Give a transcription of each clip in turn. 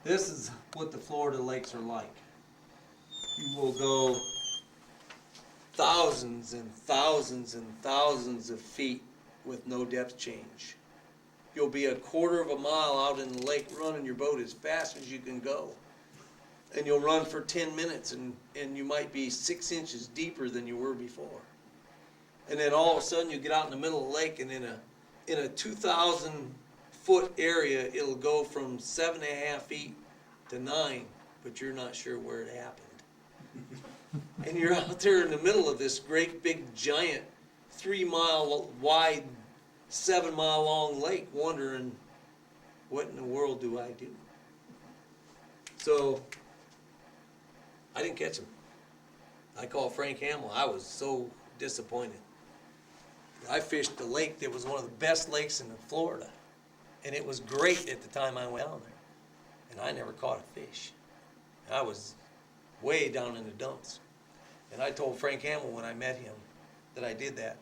This is what the Florida lakes are like. You will go thousands and thousands and thousands of feet with no depth change. You'll be a quarter of a mile out in the lake running your boat as fast as you can go. And you'll run for 10 minutes and you might be 6 inches deeper than you were before. And then all of a sudden you get out in the middle of the lake, and in a 2,000 foot area, it'll go from 7.5 feet to 9, but you're not sure where it happened. And you're out there in the middle of this great big giant 3-mile wide, 7-mile long lake, wondering, what in the world do I do? So I didn't catch him. I called Frank Hamill. I was so disappointed. I fished the lake that was one of the best lakes in Florida, and it was great at the time I went down there, and I never caught a fish. I was way down in the dumps. And I told Frank Hamill when I met him that I did that.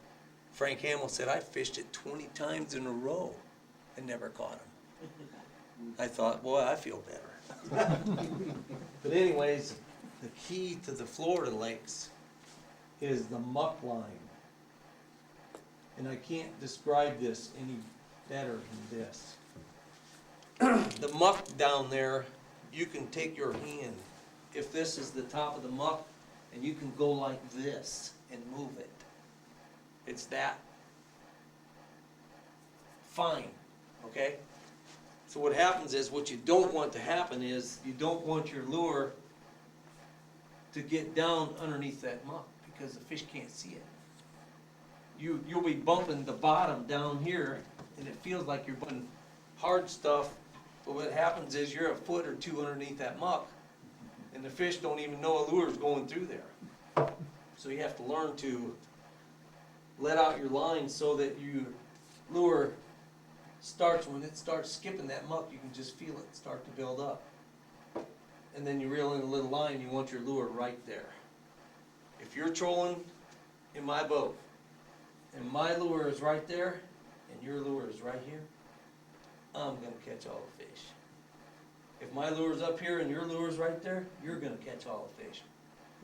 Frank Hamill said, I fished it 20 times in a row and never caught him. I thought, boy, I feel better. But anyways, the key to the Florida lakes is the muck line. And I can't describe this any better than this. The muck down there, you can take your hand, if this is the top of the muck, and you can go like this and move it. It's that fine, okay? So what happens is, what you don't want to happen is, you don't want your lure to get down underneath that muck, because the fish can't see it. You'll be bumping the bottom down here, and it feels like you're bumping hard stuff, but what happens is you're a foot or two underneath that muck, and the fish don't even know a lure is going through there. So you have to learn to let out your line so that your lure starts, when it starts skipping that muck, you can just feel it start to build up. And then you reel in a little line, you want your lure right there. If you're trolling in my boat, and my lure is right there, and your lure is right here, I'm going to catch all the fish. If my lure's up here and your lure's right there, you're going to catch all the fish.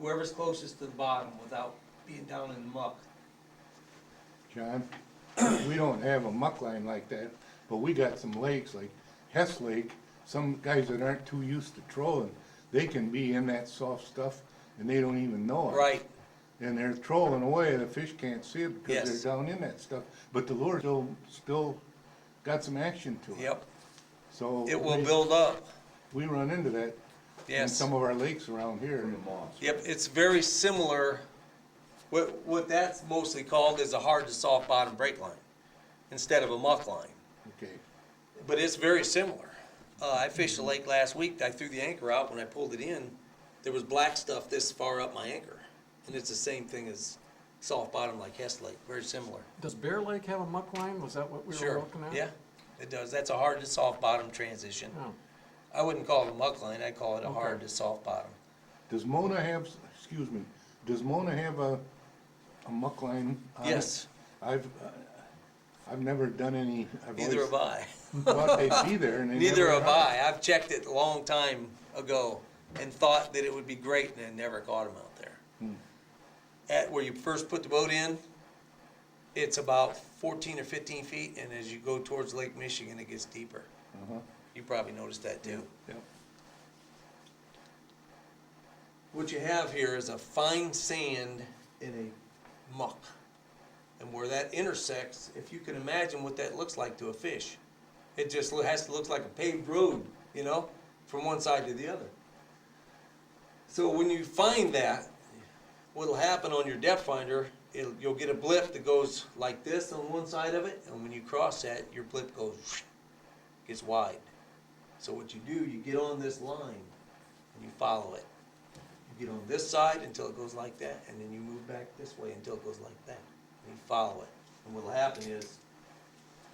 Whoever's closest to the bottom without being down in the muck. John, we don't have a muck line like that, but we got some lakes like Hess Lake. Some guys that aren't too used to trolling, they can be in that soft stuff and they don't even know it. Right. And they're trolling away, the fish can't see it because Yes. they're down in that stuff. But the lure still got some action to it. Yep. So It will build up. we run into that in Yes. some of our lakes around here. Yep, it's very similar. What that's mostly called is a hard to soft bottom break line instead of a muck line. Okay. But it's very similar. I fished a lake last week. I threw the anchor out. When I pulled it in, there was black stuff this far up my anchor. And it's the same thing as soft bottom like Hess Lake, very similar. Does Bear Lake have a muck line? Was that what we were Sure, looking at? yeah, it does. That's a hard to soft bottom transition. Oh, I wouldn't call it a muck line, I'd call it a Okay. hard to soft bottom. Does Mona have, excuse me, does Mona have a muck line on it? Yes, I've never done any. I've neither always have I. thought they'd be there and they Neither never have are. I. I've checked it a long time ago and thought that it would be great, and I never caught them out there. At where you first put the boat in, it's about 14 or 15 feet, and as you go towards Lake Michigan, it gets deeper. Uh-huh. You probably noticed that too. Yep. What you have here is a fine sand in a muck. And where that intersects, if you can imagine what that looks like to a fish, it just has to look like a paved road, you know, from one side to the other. So when you find that, what'll happen on your depth finder, you'll get a blip that goes like this on one side of it, and when you cross that, your blip goes, gets wide. So what you do, you get on this line and you follow it. You get on this side until it goes like that, and then you move back this way until it goes like that. And you follow it. And what'll happen is,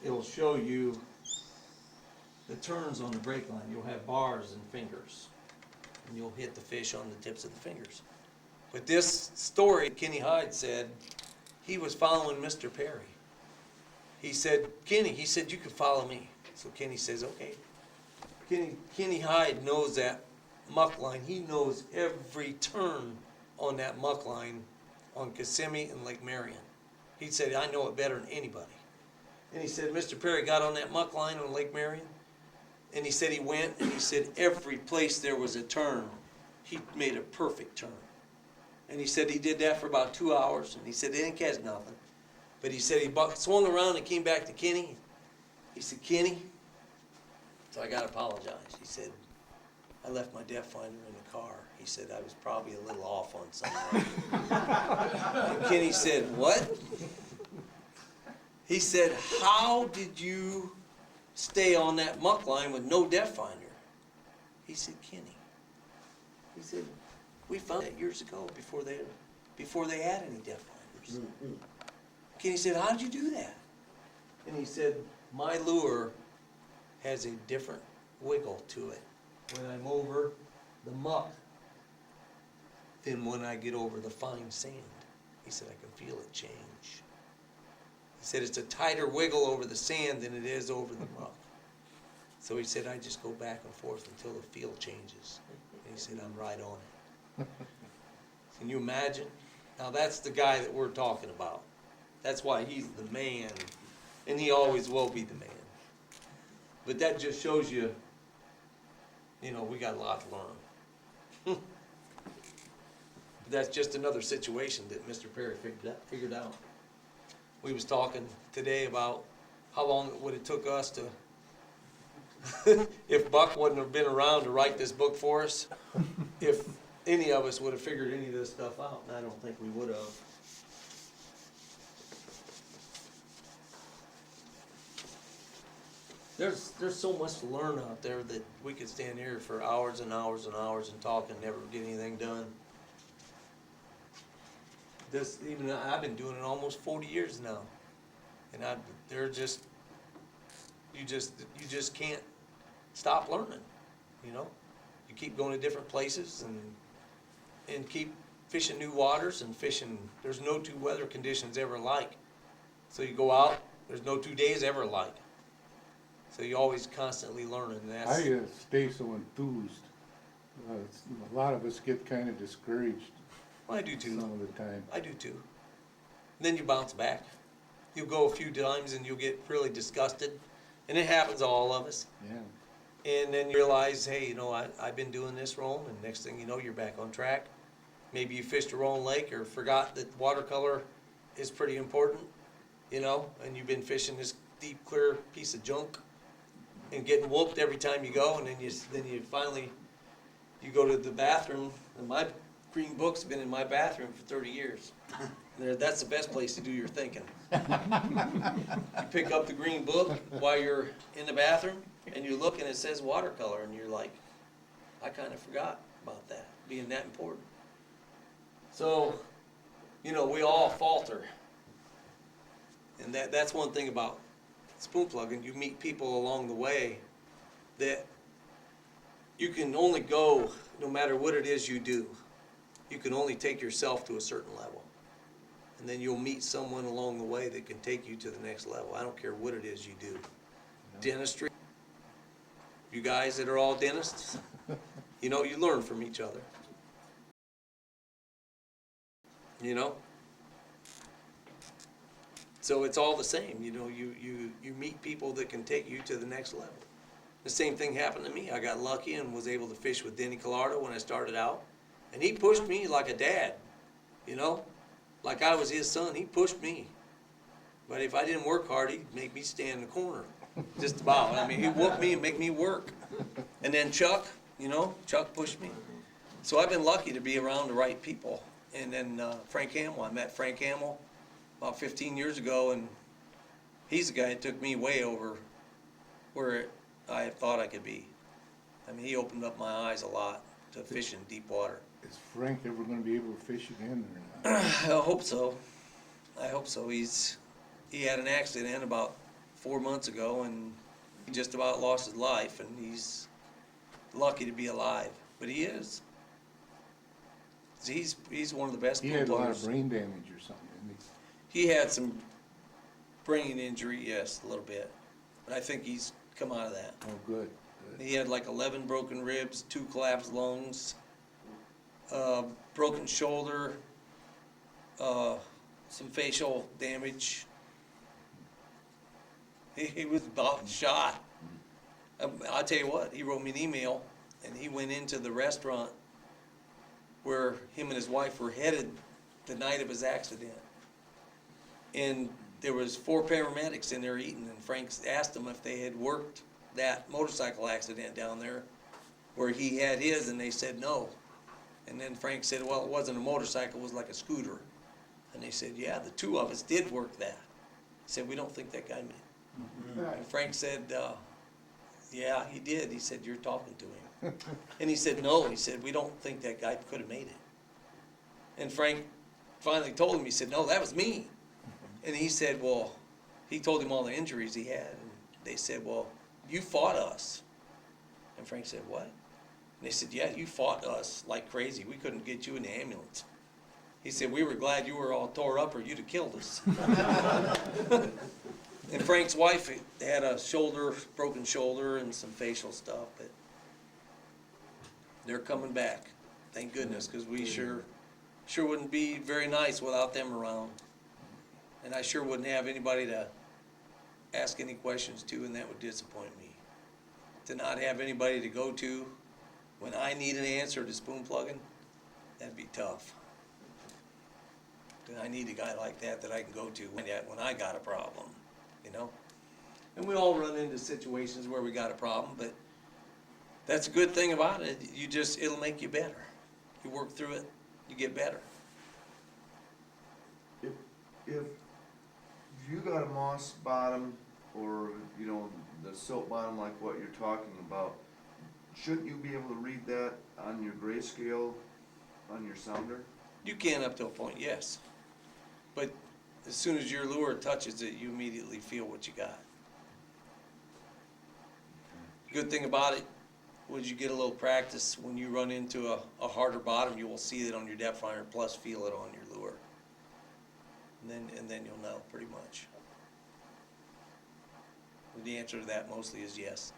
it'll show you the turns on the break line. You'll have bars and fingers, and you'll hit the fish on the tips of the fingers. But this story, Kenny Hyde said, he was following Mr. Perry. He said, Kenny, he said, you can follow me. So Kenny says, okay. Kenny Hyde knows that muck line. He knows every turn on that muck line on Kissimmee and Lake Marion. He said, I know it better than anybody. And he said, Mr. Perry got on that muck line on Lake Marion, and he said he went, and he said every place there was a turn, he made a perfect turn. And he said he did that for about 2 hours, and he said they didn't catch nothing. But he said he swung around and came back to Kenny. He said, Kenny, so I got to apologize. He said, I left my depth finder in the car. He said, I was probably a little off on something. And Kenny said, what? He said, how did you stay on that muck line with no depth finder? He said, Kenny. He said, we found that years ago before they had any depth finders. Kenny said, how did you do that? And he said, my lure has a different wiggle to it when I'm over the muck than when I get over the fine sand. He said, I can feel it change. He said, it's a tighter wiggle over the sand than it is over the muck. So he said, I just go back and forth until the feel changes. And he said, I'm right on it. Can you imagine? Now that's the guy that we're talking about. That's why he's the man, and he always will be the man. But that just shows you, we got a lot to learn. That's just another situation that Mr. Perry figured out. We was talking today about how long it would have took us to, if Buck wouldn't have been around to write this book for us, if any of us would have figured any of this stuff out, and I don't think we would have. There's so much to learn out there that we could stand here for hours and hours and hours and talk and never get anything done. I've been doing it almost 40 years now, and you just can't stop learning. You keep going to different places and keep fishing new waters and fishing. There's no two weather conditions ever alike. So you go out, there's no 2 days ever alike. So you're always constantly learning. I stay so enthused. A lot of us get kind of discouraged. Well, I do too. Some of the time. I do too. Then you bounce back. You'll go a few times and you'll get really disgusted. And it happens to all of us. Yeah. And then you realize, hey, I've been doing this wrong, and next thing you know, you're back on track. Maybe you fished a wrong lake or forgot that watercolor is pretty important, and you've been fishing this deep, clear piece of junk and getting whooped every time you go, and then you finally go to the bathroom, and my green book's been in my bathroom for 30 years. That's the best place to do your thinking. You pick up the green book while you're in the bathroom, and you look and it says watercolor, and you're like, I kind of forgot about that being that important. So, we all falter. And that's one thing about spoon plugging. You meet people along the way that you can only go, no matter what it is you do, you can only take yourself to a certain level. And then you'll meet someone along the way that can take you to the next level. I don't care what it is you do. Dentistry, you guys that are all dentists, you learn from each other. So it's all the same, you meet people that can take you to the next level. The same thing happened to me. I got lucky and was able to fish with Denny Collardo when I started out. And he pushed me like a dad, like I was his son. He pushed me. But if I didn't work hard, he'd make me stand in the corner, just about. I mean, he'd whoop me and make me work. And then Chuck, Chuck pushed me. So I've been lucky to be around the right people. And then Frank Hamill, I met Frank Hamill about 15 years ago, and he's the guy that took me way over where I thought I could be. I mean, he opened up my eyes a lot to fishing deep water. Is Frank ever going to be able to fish again or not? I hope so. He had an accident about 4 months ago, and he just about lost his life, and he's lucky to be alive. But he is. He's one of the best. He had a lot of brain damage or something, didn't he? He had some brain injury, yes, a little bit. But I think he's come out of that. Oh, good. And he had like 11 broken ribs, 2 collapsed lungs, broken shoulder, some facial damage. He was about shot. I'll tell you what, he wrote me an email, and he went into the restaurant where him and his wife were headed the night of his accident. And there was 4 paramedics in there eating, and Frank asked them if they had worked that motorcycle accident down there where he had his, and they said no. And then Frank said, well, it wasn't a motorcycle, it was like a scooter. And they said, yeah, the 2 of us did work that. He said, we don't think that guy made it. And Frank said, yeah, he did. He said, you're talking to him. And he said, no. He said, we don't think that guy could have made it. And Frank finally told him, he said, no, that was me. And he said, well, he told him all the injuries he had. And they said, well, you fought us. And Frank said, what? And they said, yeah, you fought us like crazy. We couldn't get you in the ambulance. He said, we were glad you were all tore up or you'd have killed us. And Frank's wife had a broken shoulder and some facial stuff, but they're coming back. Thank goodness, because we sure wouldn't be very nice without them around. And I sure wouldn't have anybody to ask any questions to, and that would disappoint me. To not have anybody to go to when I need an answer to spoon plugging, that'd be tough. And I need a guy like that I can go to when I got a problem, you know? And we all run into situations where we got a problem, but that's a good thing about it. It'll make you better. You work through it, you get better. If you got a moss bottom or, you know, the silt bottom like what you're talking about, shouldn't you be able to read that on your grayscale on your sounder? You can up to a point, yes. But as soon as your lure touches it, you immediately feel what you got. Good thing about it was you get a little practice. When you run into a harder bottom, you will see it on your depth finder, plus feel it on your lure. And then you'll know pretty much. But the answer to that mostly is yes.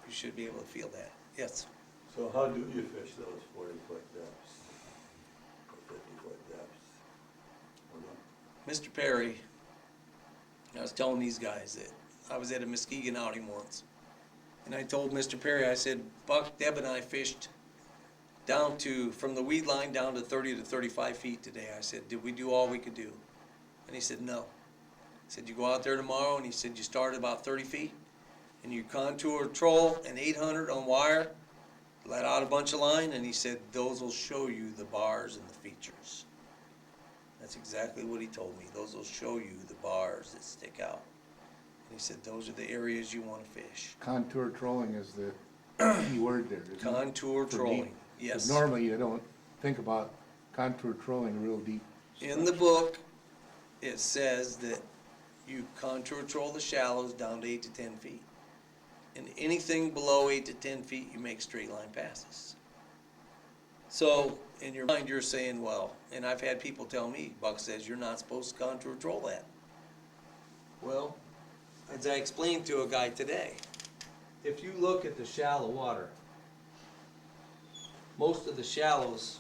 You should be able to feel that. Yes. So how do you fish those 40-foot depths or 50-foot depths? Mr. Perry, I was telling these guys that I was at a Muskegon outing once. And I told Mr. Perry, I said, Buck, Deb and I fished from the weed line down to 30 to 35 feet today. I said, did we do all we could do? And he said, no. I said, you go out there tomorrow, and he said, you start at about 30 feet, and you contour troll an 800 on wire, let out a bunch of line, and he said, those will show you the bars and the features. That's exactly what he told me. Those will show you the bars that stick out. And he said, those are the areas you want to fish. Contour trolling is the key word there, isn't it? Contour For trolling, deep. 'Cause yes. normally you don't think about contour trolling real deep. In the book, it says that you contour troll the shallows down to 8 to 10 feet. And anything below 8 to 10 feet, you make straight line passes. So in your mind, you're saying, well, and I've had people tell me, Buck says, you're not supposed to contour troll that. Well, as I explained to a guy today, if you look at the shallow water, most of the shallows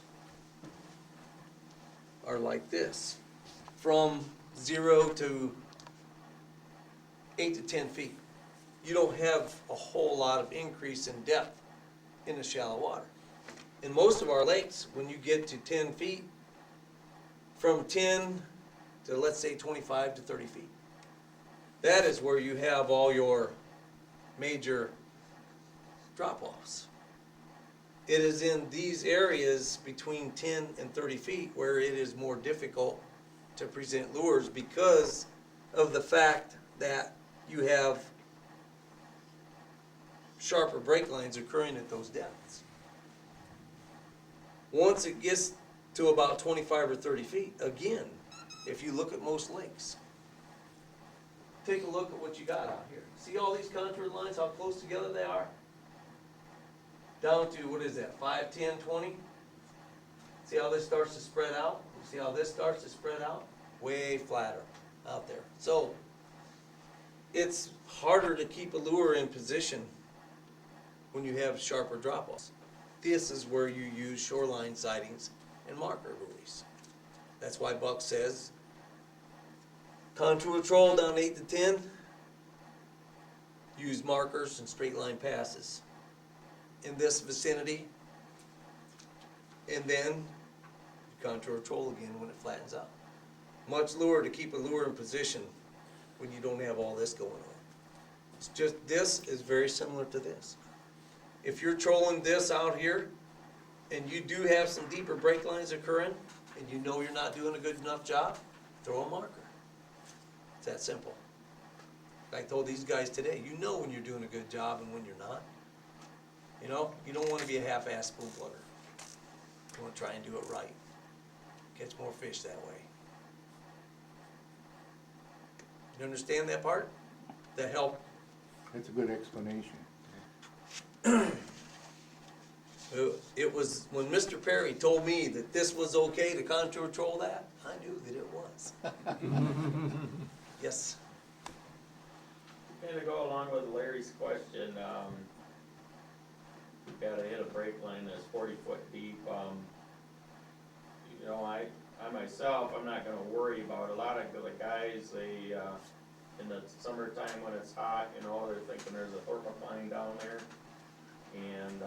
are like this, from 0 to 8 to 10 feet. You don't have a whole lot of increase in depth in the shallow water. In most of our lakes, when you get to 10 feet, from 10 to let's say 25 to 30 feet, that is where you have all your major drop-offs. It is in these areas between 10 and 30 feet where it is more difficult to present lures because of the fact that you have sharper break lines occurring at those depths. Once it gets to about 25 or 30 feet, again, if you look at most lakes, take a look at what you got out here. See all these contour lines, how close together they are? Down to, what is that, 5, 10, 20? See how this starts to spread out? See how this starts to spread out? Way flatter out there. So, it's harder to keep a lure in position when you have sharper drop-offs. This is where you use shoreline sidings and marker buoys. That's why Buck says, contour troll down 8 to 10, use markers and straight line passes in this vicinity, and then you contour troll again when it flattens out. Much lure to keep a lure in position when you don't have all this going on. It's just, this is very similar to this. If you're trolling this out here, and you do have some deeper break lines occurring, and you know you're not doing a good enough job, throw a marker. It's that simple. I told these guys today, you know when you're doing a good job and when you're not. You know, you don't want to be a half-ass spoon plugger. You want to try and do it right. Catch more fish that way. You understand that part? That help? That's a good explanation. It was when Mr. Perry told me that this was okay to contour troll that, I knew that it was. Yes. Kind of go along with Larry's question, you've gotta hit a break line that's 40 foot deep. You know, I myself, I'm not gonna worry about a lot of the guys, they, in the summertime when it's hot, you know, they're thinking there's a thermocline down there. And,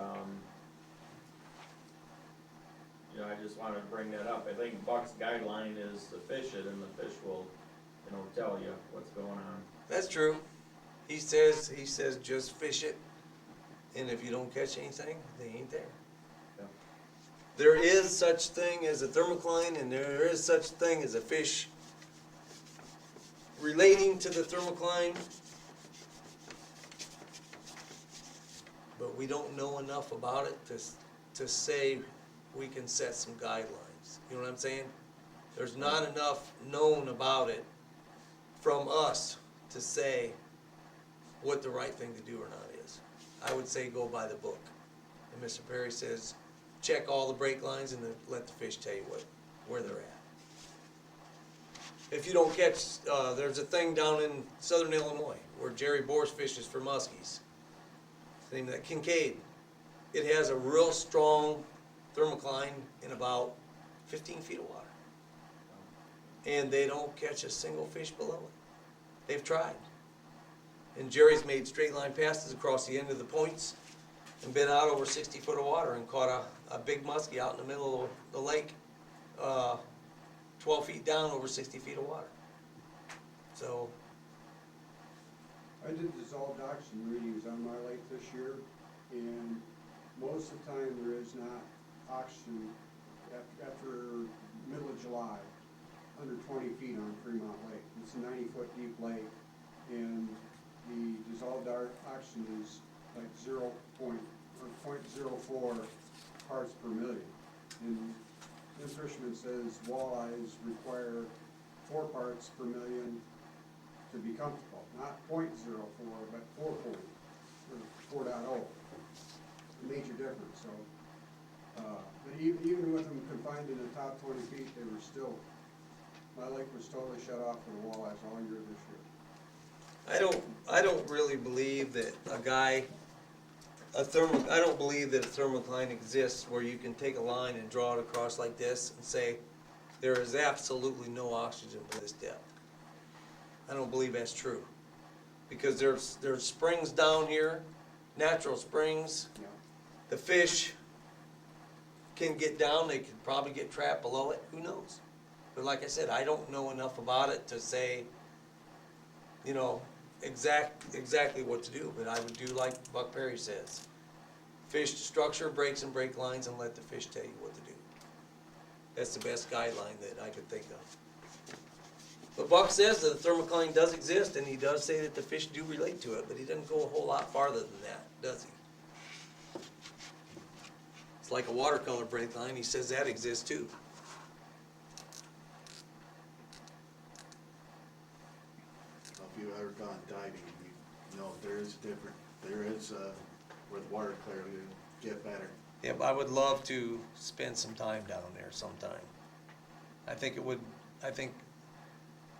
you know, I just wanted to bring that up. I think Buck's guideline is to fish it, and the fish will, you know, tell you what's going on. That's true. He says just fish it, and if you don't catch anything, they ain't there. Yeah. There is such thing as a thermocline, and there is such thing as a fish relating to the thermocline, but we don't know enough about it to say we can set some guidelines. You know what I'm saying? There's not enough known about it from us to say what the right thing to do or not is. I would say go by the book. And Mr. Perry says, check all the break lines and then let the fish tell you where they're at. If you don't catch, there's a thing down in southern Illinois where Jerry Boers fishes for muskies. It's named that Kincaid. It has a real strong thermocline in about 15 feet of water. And they don't catch a single fish below it. They've tried. And Jerry's made straight line passes across the end of the points and been out over 60 foot of water and caught a big muskie out in the middle of the lake, 12 feet down over 60 feet of water. So, I did dissolved oxygen readings on my lake this year, and most of the time there is not oxygen after middle of July, under 20 feet on Fremont Lake. It's a 90-foot deep lake, and the dissolved oxygen is like 0.04 parts per million. And this fisherman says walleyes require 4 parts per million to be comfortable, not 0.04, but 4 point, or 4.0. A major difference. So, but even with them confined in the top 20 feet, they were still. My lake was totally shut off for the walleyes all year this year. I don't really believe that I don't believe that a thermocline exists where you can take a line and draw it across like this and say, there is absolutely no oxygen to this depth. I don't believe that's true. Because there's springs down here, natural springs. Yeah. The fish can get down, they could probably get trapped below it, who knows? But like I said, I don't know enough about it to say, you know, exactly what to do, but I would do like Buck Perry says. Fish structure, breaks and break lines, and let the fish tell you what to do. That's the best guideline that I could think of. But Buck says that the thermocline does exist, and he does say that the fish do relate to it, but he doesn't go a whole lot farther than that, does he? It's like a watercolor break line, he says that exists too. If you've ever gone diving, you know there is different, there is, where the water clearly get better. Yep, I would love to spend some time down there sometime. I think,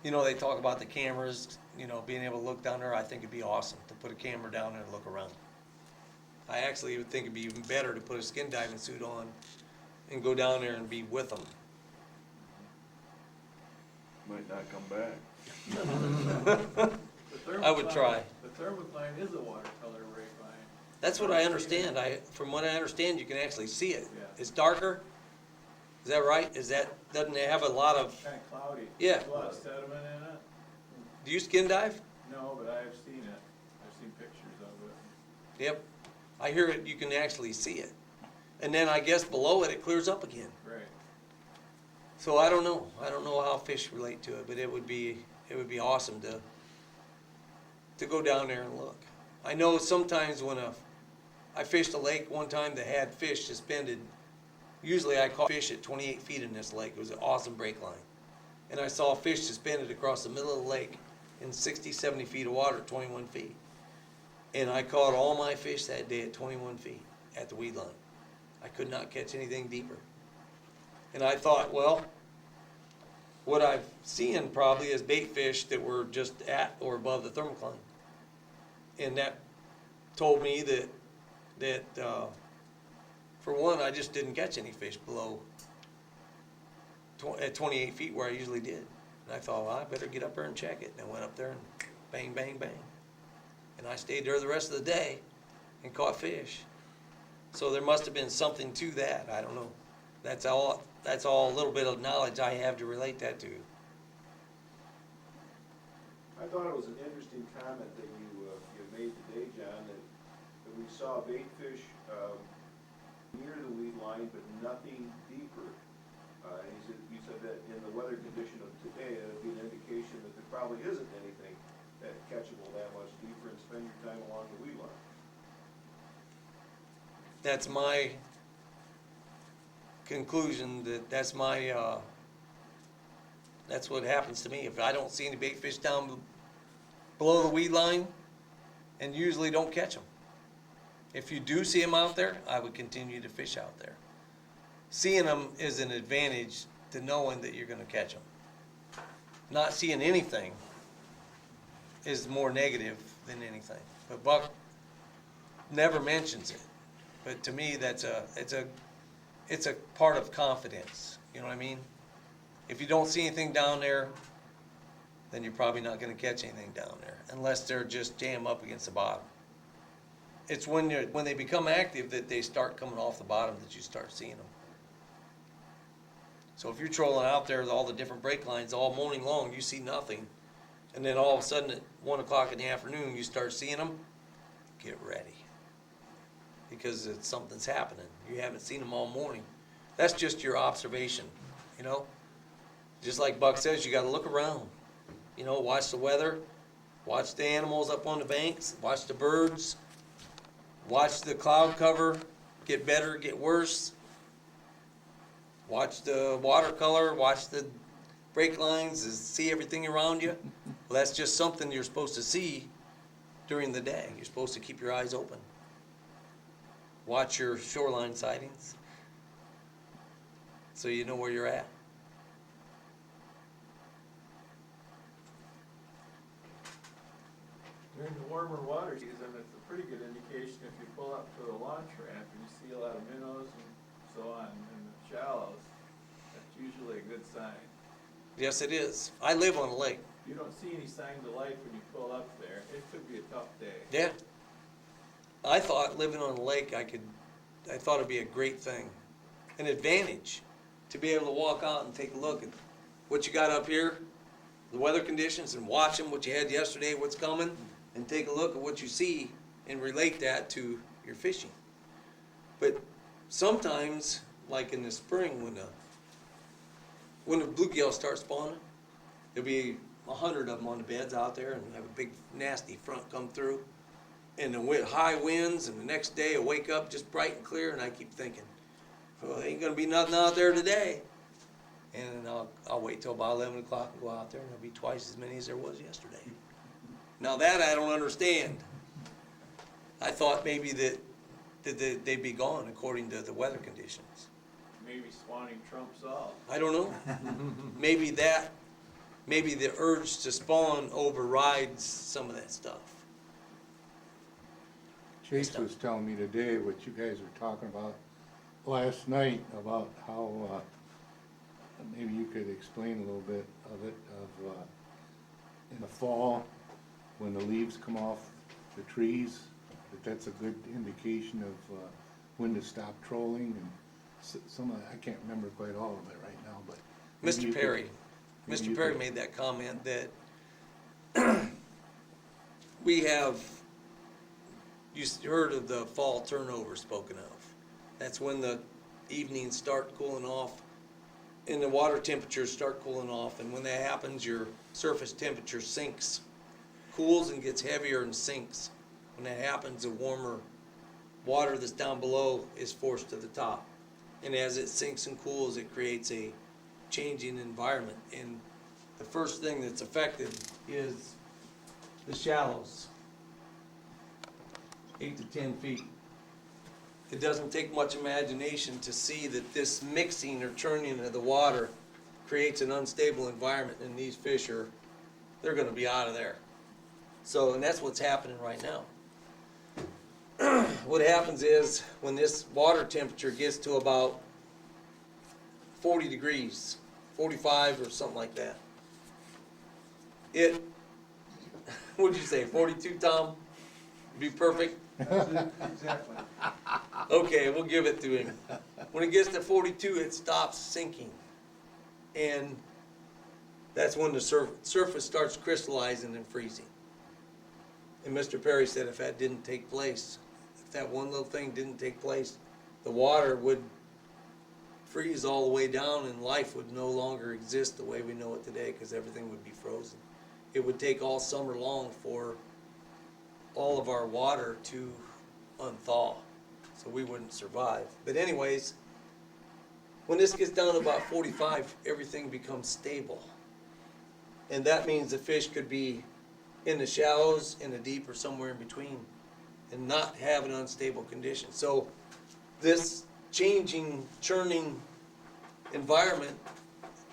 you know, they talk about the cameras, you know, being able to look down there. I think it'd be awesome to put a camera down there and look around. I actually would think it'd be even better to put a skin diving suit on and go down there and be with them. Might not come back. I would try. The thermocline is a watercolor brake line. That's what I understand. From what I understand, you can actually see it. Yeah. It's darker. Is that right? Doesn't it have a lot of, Kinda cloudy. Yeah. There's a lot of sediment in it. do you skin dive? No, but I have seen it. I've seen pictures of it. Yep. I hear it, you can actually see it. And then I guess below it, it clears up again. Right. So I don't know. I don't know how fish relate to it, but it would be awesome to go down there and look. I know sometimes when I fished a lake one time that had fish suspended. Usually I caught fish at 28 feet in this lake. It was an awesome break line. And I saw fish suspended across the middle of the lake in 60, 70 feet of water, 21 feet. And I caught all my fish that day at 21 feet at the weed line. I could not catch anything deeper. And I thought, well, what I've seen probably is bait fish that were just at or above the thermocline. And that told me that for one, I just didn't catch any fish below at 28 feet where I usually did. And I thought, well, I better get up there and check it. And I went up there and bang, bang, bang. And I stayed there the rest of the day and caught fish. So there must have been something to that. I don't know. That's all a little bit of knowledge I have to relate that to. I thought it was an interesting comment that you made today, John, that we saw bait fish near the weed line, but nothing deeper. You said that in the weather condition of today, it would be an indication that there probably isn't anything that catchable that much deeper, and spend your time along the weed line. That's my conclusion, that's what happens to me. If I don't see any bait fish down below the weed line, and usually don't catch them. If you do see them out there, I would continue to fish out there. Seeing them is an advantage to knowing that you're gonna catch them. Not seeing anything is more negative than anything. But Buck never mentions it. But to me, it's a part of confidence. You know what I mean? If you don't see anything down there, then you're probably not gonna catch anything down there, unless they're just jammed up against the bottom. It's when they become active that they start coming off the bottom that you start seeing them. So if you're trolling out there with all the different break lines all morning long, you see nothing, and then all of a sudden at 1 o'clock in the afternoon you start seeing them, get ready. Because something's happening. You haven't seen them all morning. That's just your observation, you know? Just like Buck says, you gotta look around. You know, watch the weather, watch the animals up on the banks, watch the birds, watch the cloud cover get better, get worse. Watch the watercolor, watch the break lines, see everything around you. Well, that's just something you're supposed to see during the day. You're supposed to keep your eyes open. Watch your shoreline sightings so you know where you're at. During the warmer water season, it's a pretty good indication if you pull up to the launch ramp and you see a lot of minnows and so on in the shallows. That's usually a good sign. Yes, it is. I live on a lake. If you don't see any signs of life when you pull up there, it could be a tough day. Yeah. I thought living on a lake, I thought it'd be a great thing, an advantage to be able to walk out and take a look at what you got up here, the weather conditions, and watch them, what you had yesterday, what's coming, and take a look at what you see and relate that to your fishing. But sometimes, like in the spring when the bluegills start spawning, there'll be 100 of them on the beds out there, and have a big nasty front come through. And the high winds, and the next day I wake up just bright and clear, and I keep thinking, well, there ain't gonna be nothing out there today. And I'll wait till about 11 o'clock and go out there, and there'll be twice as many as there was yesterday. Now that I don't understand. I thought maybe that they'd be gone according to the weather conditions. Maybe spawning trumps all. I don't know. Maybe the urge to spawn overrides some of that stuff. Chase was telling me today what you guys were talking about last night, about how, maybe you could explain a little bit of it, in the fall, when the leaves come off the trees, that's a good indication of, when to stop trolling, and some of, I can't remember quite all of it right now, but. maybe you Mr. could- Perry, maybe Mr. you Perry could- made that comment that we have, you heard of the fall turnover spoken of. That's when the evenings start cooling off and the water temperatures start cooling off, and when that happens, your surface temperature sinks, cools and gets heavier and sinks. When that happens, the warmer water that's down below is forced to the top. And as it sinks and cools, it creates a changing environment. And the first thing that's affected is the shallows, 8 to 10 feet. It doesn't take much imagination to see that this mixing or churning of the water creates an unstable environment, and these fish they're gonna be out of there. So, and that's what's happening right now. What happens is, when this water temperature gets to about 40 degrees, 45 or something like that, what'd you say, 42, Tom? Be perfect? Exactly. Okay, we'll give it to him. When it gets to 42, it stops sinking. And that's when the surface starts crystallizing and freezing. And Mr. Perry said if that didn't take place, if that one little thing didn't take place, the water would freeze all the way down and life would no longer exist the way we know it today, because everything would be frozen. It would take all summer long for all of our water to unthaw, so we wouldn't survive. But anyways, when this gets down to about 45, everything becomes stable. And that means the fish could be in the shallows, in the deep, or somewhere in between, and not have an unstable condition. So this changing, churning environment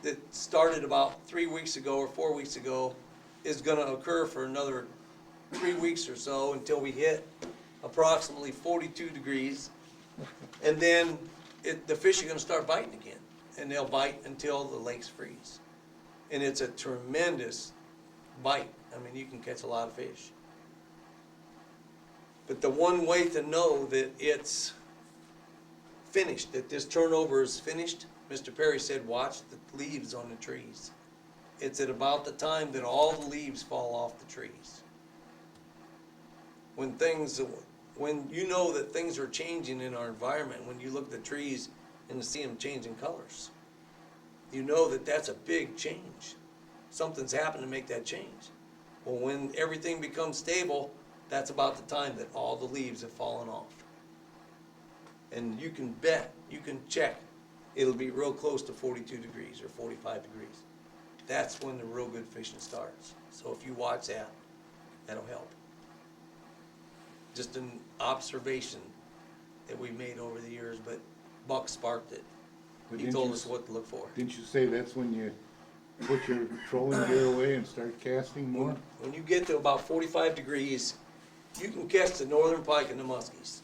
that started about 3 weeks ago or 4 weeks ago is gonna occur for another 3 weeks or so until we hit approximately 42 degrees. And then the fish are gonna start biting again, and they'll bite until the lakes freeze. And it's a tremendous bite. I mean, you can catch a lot of fish. But the one way to know that it's finished, that this turnover is finished, Mr. Perry said, watch the leaves on the trees. It's at about the time that all the leaves fall off the trees. When you know that things are changing in our environment, when you look at the trees and see them changing colors, you know that that's a big change. Something's happened to make that change. Well, when everything becomes stable, that's about the time that all the leaves have fallen off. And you can bet, you can check, it'll be real close to 42 degrees or 45 degrees. That's when the real good fishing starts. So if you watch that, that'll help. Just an observation that we made over the years, but Buck sparked it. But He didn't told you us what to look for. Didn't you say that's when you put your trolling gear away and start casting more? When you get to about 45 degrees, you can catch the northern pike and the muskies.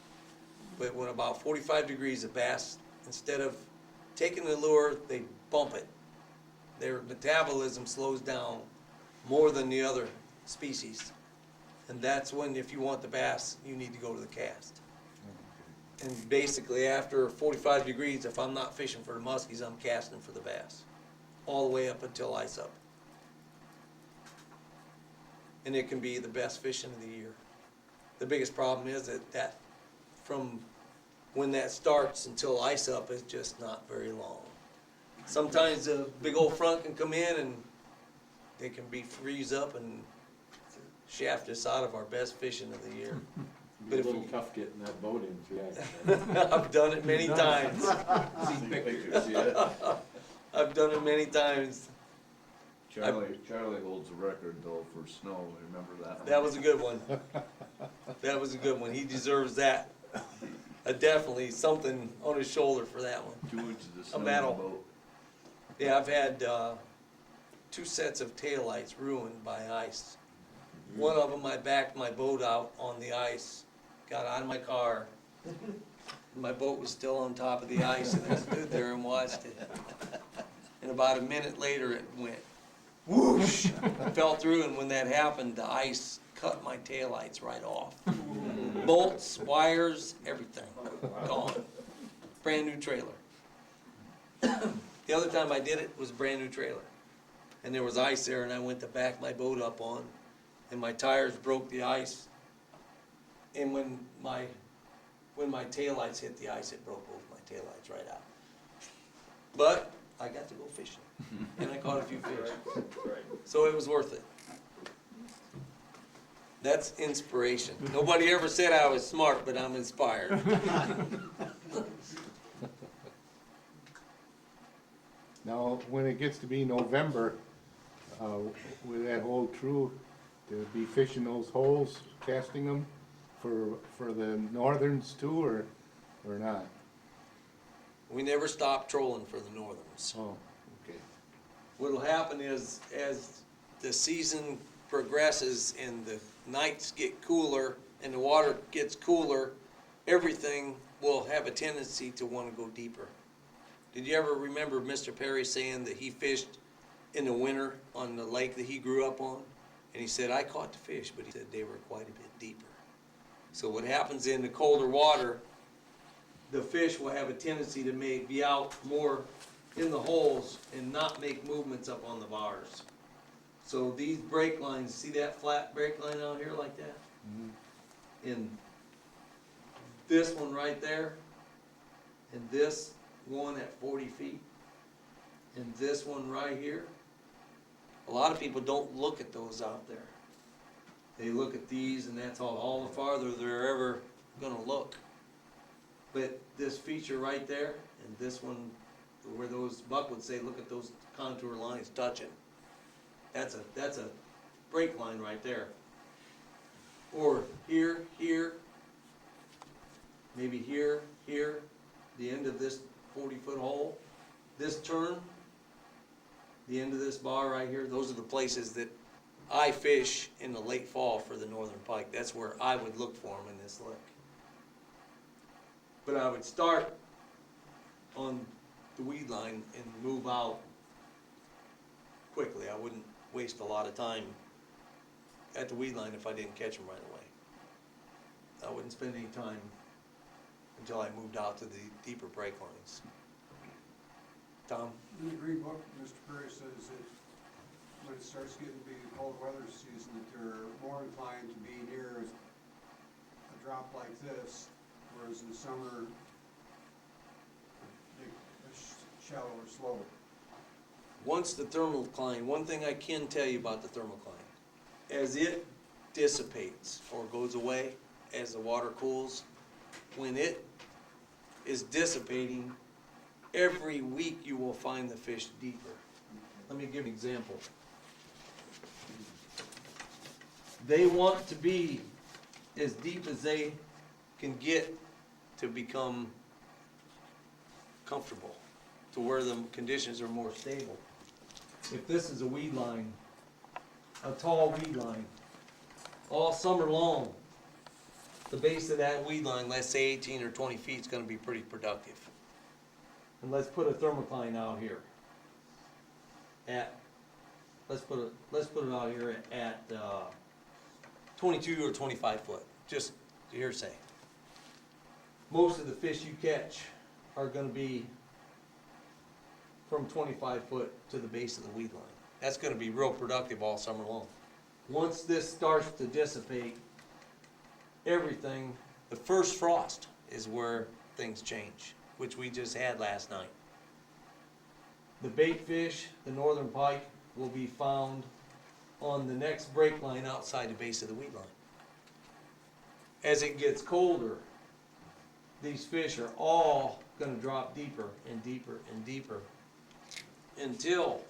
But when about 45 degrees, the bass, instead of taking the lure, they bump it. Their metabolism slows down more than the other species. And that's when, if you want the bass, you need to go to the cast. And basically, after 45 degrees, if I'm not fishing for the muskies, I'm casting for the bass, all the way up until ice up. And it can be the best fishing of the year. The biggest problem is that from when that starts until ice up is just not very long. Sometimes a big old front can come in and they can freeze up and shaft us out of our best fishing of the year. Be a little tough getting that boat in through that. I've done it many times. See pictures, yeah. I've done it many times. Charlie holds the record though for snow, remember that? That was a good one. That was a good one. He deserves that. Definitely something on his shoulder for that one. 2 inches of snow on medal. the boat. Yeah, I've had 2 sets of taillights ruined by ice. One of them, I backed my boat out on the ice got out of my car. My boat was still on top of the ice, and I stood there and watched it. And about a minute later, it went whoosh, fell through, and when that happened, the ice cut my taillights right off. Bolts, wires, everything, gone. Brand new trailer. The other time I did it was a brand new trailer. And there was ice there, and I went to back my boat up on, and my tires broke the ice. And when my taillights hit the ice, it broke both my taillights right out. But I got to go fishing, and I caught a few fish. Right. So it was worth it. That's inspiration. Nobody ever said I was smart, but I'm inspired. Now, when it gets to be November, will that hold true to be fishing those holes, casting them for the northerns too, or not? We never stop trolling for the northerns. Oh, okay. What'll happen is, as the season progresses and the nights get cooler and the water gets cooler, everything will have a tendency to want to go deeper. Did you ever remember Mr. Perry saying that he fished in the winter on the lake that he grew up on? And he said, I caught the fish, but he said they were quite a bit deeper. So what happens in the colder water, the fish will have a tendency to be out more in the holes and not make movements up on the bars. So these break lines, see that flat break line out here like that? And this one right there, and this one at 40 feet, and this one right here. A lot of people don't look at those out there. They look at these, and that's all the farther they're ever gonna look. But this feature right there, and this one, where those, Buck would say, look at those contour lines touching. That's a break line right there. Or here, maybe here, the end of this 40-foot hole, this turn, the end of this bar right here, those are the places that I fish in the late fall for the northern pike. That's where I would look for them in this lake. But I would start on the weed line and move out quickly. I wouldn't waste a lot of time at the weed line if I didn't catch them right away. I wouldn't spend any time until I moved out to the deeper break lines. Tom? In the green book, Mr. Perry says that when it starts getting to be the cold weather season, that they're more inclined to be near a drop like this, whereas in the summer, it's shallow or slow. Once the thermocline, one thing I can tell you about the thermocline, as it dissipates or goes away as the water cools, when it is dissipating, every week you will find the fish deeper. Let me give you an example. They want to be as deep as they can get to become comfortable, to where the conditions are more stable. If this is a weed line, a tall weed line, all summer long, the base of that weed line, let's say 18 or 20 feet, is going to be pretty productive. And let's put a thermocline out here at, let's put it out here at 22 or 25 foot, just hearsay. Most of the fish you catch are going to be from 25 foot to the base of the weed line. That's going to be real productive all summer long. Once this starts to dissipate, everything, the first frost is where things change, which we just had last night. The bait fish, the northern pike, will be found on the next break line outside the base of the weed line. As it gets colder, these fish are all going to drop deeper and deeper and deeper until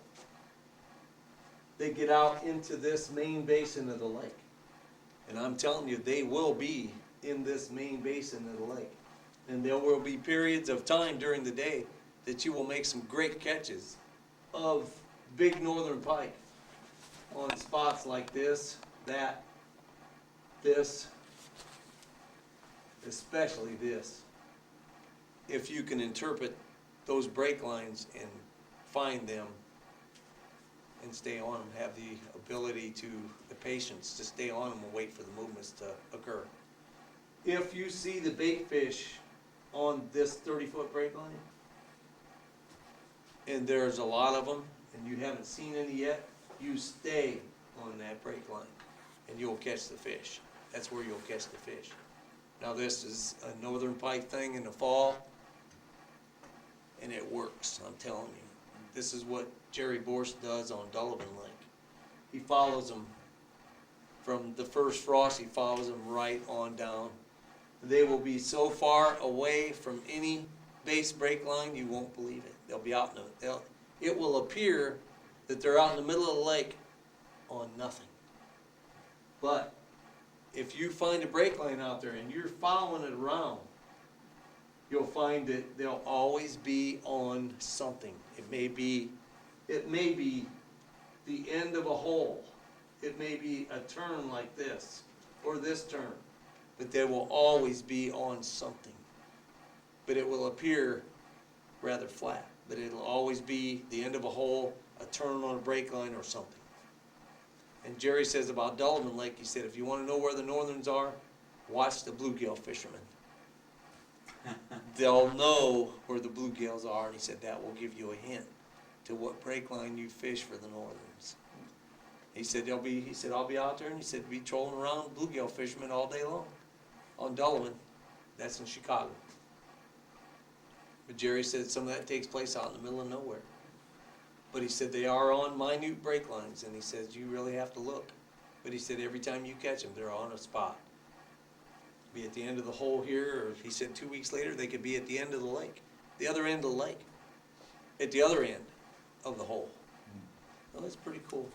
they get out into this main basin of the lake. And I'm telling you, they will be in this main basin of the lake. And there will be periods of time during the day that you will make some great catches of big northern pike on spots like this, this, especially this. If you can interpret those break lines and find them and stay on them, have the ability to, the patience to stay on them and wait for the movements to occur. If you see the bait fish on this 30-foot break line, and there's a lot of them, and you haven't seen any yet, you stay on that break line, and you'll catch the fish. That's where you'll catch the fish. Now this is a northern pike thing in the fall, and it works, I'm telling you. This is what Jerry Borst does on Dullivan Lake. He follows them from the first frost, he follows them right on down. They will be so far away from any base break line, you won't believe it. They'll be out in the, it will appear that they're out in the middle of the lake on nothing. But if you find a break line out there and you're following it around, you'll find that they'll always be on something. It may be the end of a hole. It may be a turn like this, or this turn, but they will always be on something. But it will appear rather flat, but it'll always be the end of a hole, a turn on a break line, or something. And Jerry says about Dullivan Lake, he said, if you want to know where the northerns are, watch the bluegill fishermen. They'll know where the bluegills are, and he said that will give you a hint to what break line you fish for the northerns. He said I'll be out there, and he said be trolling around bluegill fishermen all day long on Dullivan. That's in Chicago. But Jerry said some of that takes place out in the middle of nowhere. But he said they are on minute break lines, and he says you really have to look. But he said every time you catch them, they're on a spot. Be at the end of the hole here, or he said 2 weeks later, they could be at the end of the lake, the other end of the lake, at the other end of the hole. Well, that's pretty cool.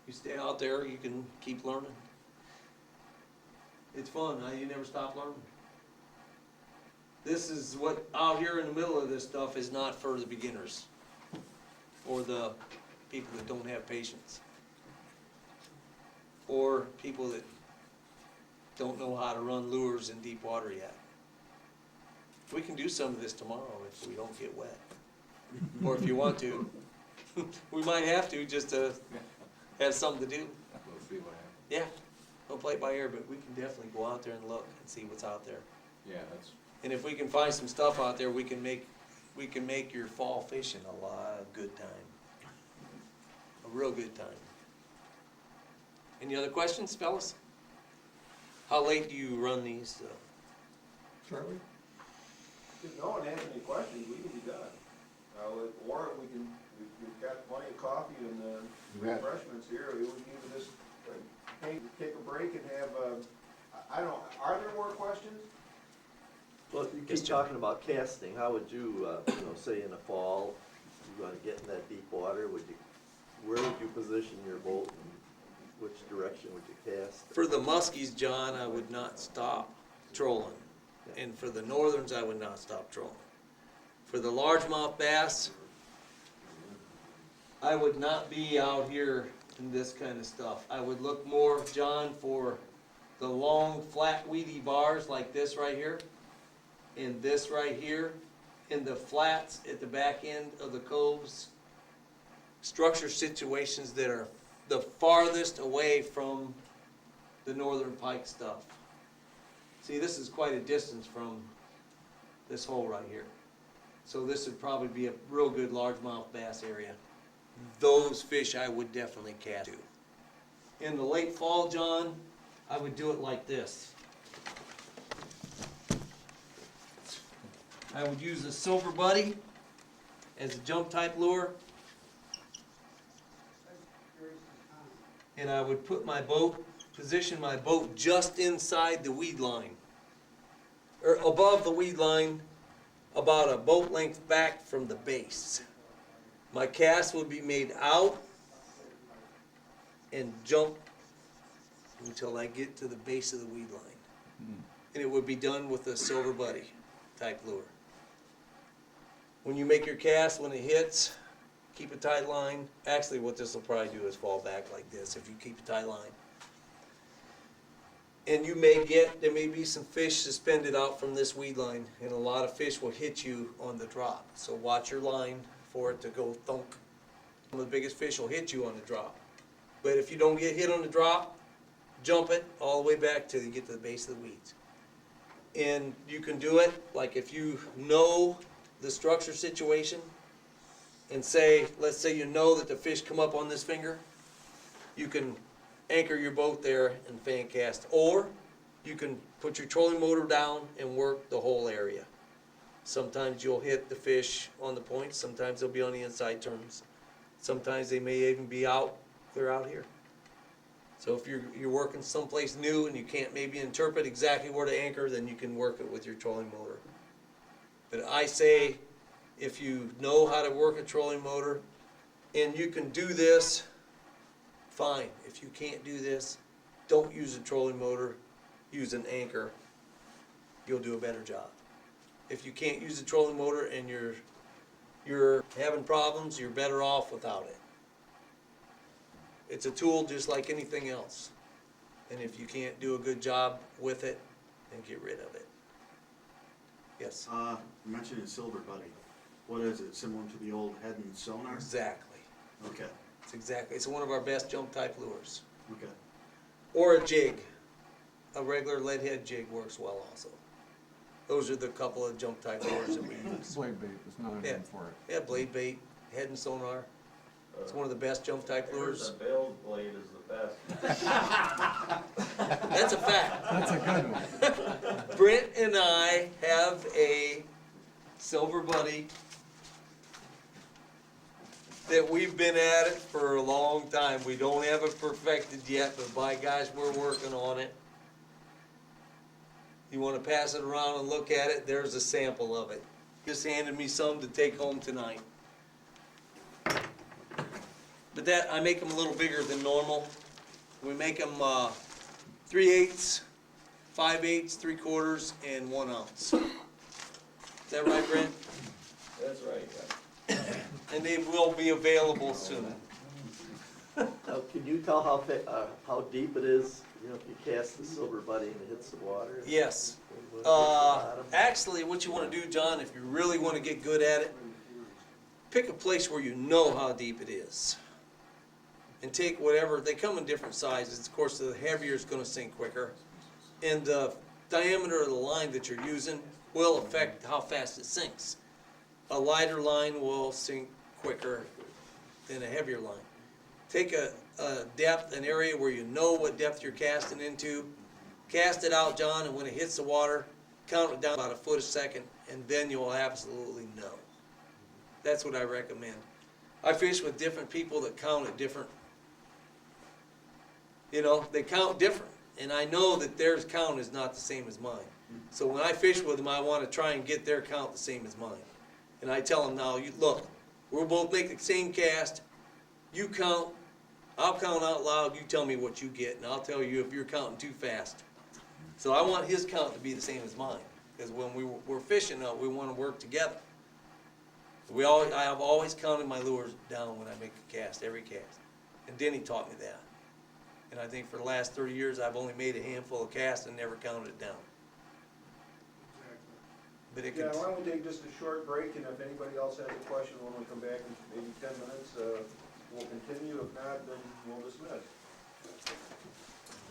You stay out there, you can keep learning. It's fun, you never stop learning. This is what, out here in the middle of this stuff is not for the beginners or the people that don't have patience or people that don't know how to run lures in deep water yet. We can do some of this tomorrow if we don't get wet. Or if you want to. We might have to just to have something to do. We'll see what happens. Yeah, we'll play it by ear, but we can definitely go out there and look and see what's out there. Yeah, that's, And if we can find some stuff out there, we can make your fall fishing a lot of good time. A real good time. Any other questions, fellas? How late do you run these? Charlie? If no one has any questions, we can be done. With Warren, we've got plenty of coffee and Yeah. refreshments here. We would even just take a break and have, I don't, are there more questions? Well, you Yes, keep John. talking about casting, how would you, say in the fall, you wanna get in that deep water, where would you position your boat and which direction would you cast? For the muskies, John, I would not stop trolling. And for the northerns, I would not stop trolling. For the largemouth bass, I would not be out here in this kind of stuff. I would look more, John, for the long, flat, weedy bars like this right here, and this right here, and the flats at the back end of the coves. Structure situations that are the farthest away from the northern pike stuff. See, this is quite a distance from this hole right here. So this would probably be a real good largemouth bass area. Those fish I would definitely cast to. In the late fall, John, I would do it like this. I would use a silver buddy as a jump type lure. And I would put my boat, position my boat just inside the weed line. Or above the weed line, about a boat length back from the base. My cast would be made out and jump until I get to the base of the weed line. And it would be done with a silver buddy type lure. When you make your cast, when it hits, keep a tight line. Actually, what this will probably do is fall back like this if you keep a tight line. And there may be some fish suspended out from this weed line, and a lot of fish will hit you on the drop. So watch your line for it to go thunk. Some of the biggest fish will hit you on the drop. But if you don't get hit on the drop, jump it all the way back till you get to the base of the weeds. And you can do it, like if you know the structure situation, and let's say you know that the fish come up on this finger, you can anchor your boat there and fan cast. Or you can put your trolling motor down and work the whole area. Sometimes you'll hit the fish on the points, sometimes they'll be on the inside turns. Sometimes they may even be clear out here. So if you're working someplace new and you can't maybe interpret exactly where to anchor, then you can work it with your trolling motor. But I say, if you know how to work a trolling motor, and you can do this, fine. If you can't do this, don't use a trolling motor, use an anchor. You'll do a better job. If you can't use a trolling motor and you're having problems, you're better off without it. It's a tool just like anything else. And if you can't do a good job with it, then get rid of it. Yes? You mentioned a silver buddy. What is it, similar to the old head and sonar? Exactly. Okay, It's one of our best jump type lures. okay. Or a jig. A regular lead head jig works well also. Those are the couple of jump type lures that we use. Blade bait is not a Yeah. name for it. Yeah, blade bait, head and sonar. It's one of the best jump type lures. The Bales blade is the best. That's a fact. That's a good one. Brent and I have a silver buddy that we've been at it for a long time. We don't have it perfected yet, but by gosh, we're working on it. You want to pass it around and look at it? There's a sample of it. Just handed me some to take home tonight. But I make them a little bigger than normal. We make them 3/8, 5/8, 3/4, and 1 ounce. Is that right, Brent? That's right, yeah. And they will be available soon. Now, can you tell how deep it is, you know, if you cast the silver buddy and it hits the water? Yes. When it hits the bottom? Actually, what you want to do, John, if you really want to get good at it, pick a place where you know how deep it is. And take whatever, they come in different sizes. Of course, the heavier is going to sink quicker. And the diameter of the line that you're using will affect how fast it sinks. A lighter line will sink quicker than a heavier line. Take a depth, an area where you know what depth you're casting into. Cast it out, John, and when it hits the water, count it down about a foot a second, and then you'll absolutely know. That's what I recommend. I fish with different people that count at different, they count different. And I know that their count is not the same as mine. So when I fish with them, I want to try and get their count the same as mine. And I tell them now, look, we'll both make the same cast. You count, I'll count out loud, you tell me what you get, and I'll tell you if you're counting too fast. So I want his count to be the same as mine. Because when we're fishing, we want to work together. I have always counted my lures down when I make a cast, every cast. And Denny taught me that. And I think for the last 30 years, I've only made a handful of casts and never counted it down. But it Yeah, can, why don't we take just a short break, and if anybody else has a question, when we come back in maybe 10 minutes, we'll continue. If not, then we'll dismiss.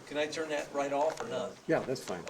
can I turn that right off or not? Yeah, that's fine.